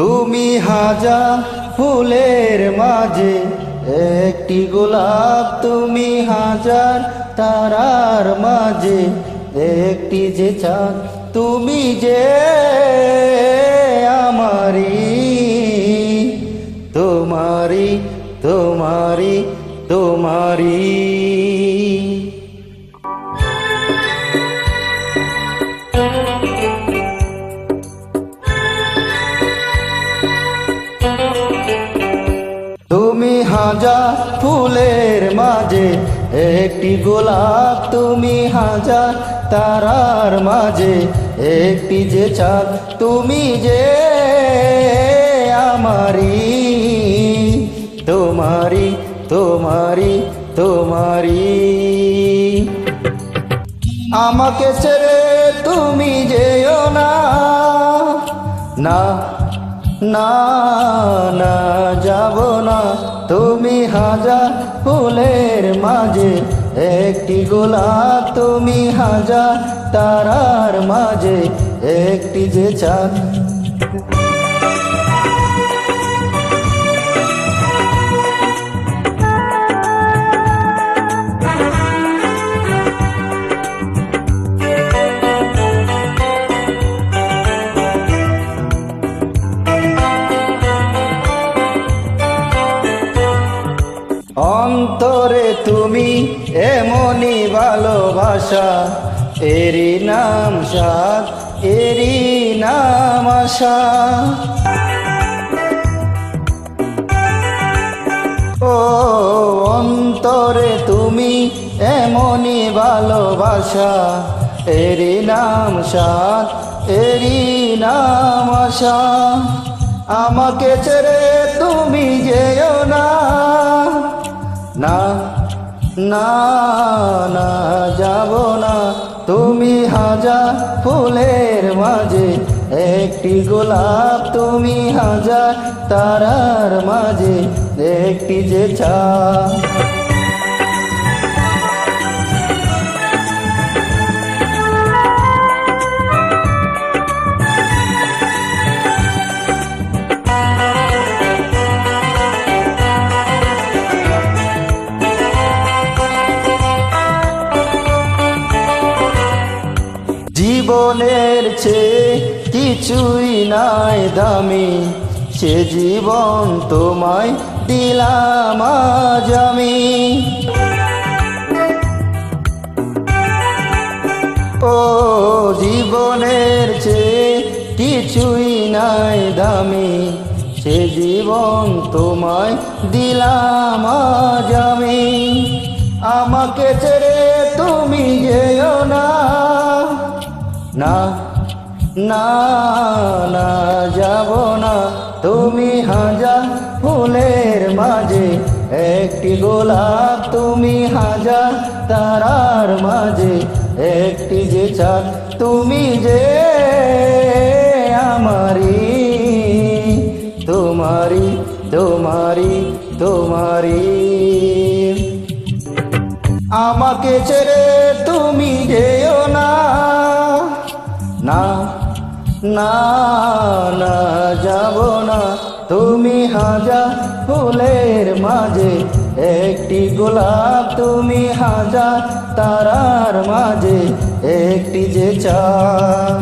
তুমি হাজার ফুলের মাঝে একটি গোলাপ, তুমি হাজার তারার মাঝে একটি যে চাঁদ, তুমি যে আমারি, তোমারি তোমারি তোমারি। তুমি হাজার ফুলের মাঝে একটি গোলাপ, তুমি হাজার তারার মাঝে একটি যে চাঁদ, তুমি যে আমারি, তোমারি তোমারি তোমারি। আমাকে ছেড়ে তুমি যেও না, না না না যাব না। তুমি হাজার ফুলের মাঝে একটি গোলাপ, তুমি হাজার তারার মাঝে একটি যে চাঁদ। অন্তরে তুমি এমনই ভালোবাসা, এরই নাম সাথ, এরই নাম আশা। ও অন্তরে তুমি এমনই ভালোবাসা, এরই নাম সাথ, এরই নাম আশা। আমাকে ছেড়ে তুমি যেও না, না না না যাব না। তুমি হাজার ফুলের মাঝে একটি গোলাপ, তুমি হাজার তারার মাঝে একটি যে চাঁদ। জীবনের চেয়ে কিছুই নাই দামি, সে জীবন তোমায় দিলাম আজ আমি। ও জীবনের চেয়ে কিছুই নাই দামি, সে জীবন তোমায় দিলাম আজ আমি। আমাকে ছেড়ে তুমি যেও না, না না না যাব না। তুমি হাজার ফুলের মাঝে একটি গোলাপ, তুমি হাজার তারার মাঝে একটি যে চাঁদ, তুমি যে আমারি, তোমারি তোমারি তোমারি। আমাকে ছেড়ে তুমি যেও না, না না না যাব না। তুমি হাজার ফুলের মাঝে একটি গোলাপ, তুমি হাজার তারার মাঝে একটি যে চাঁদ।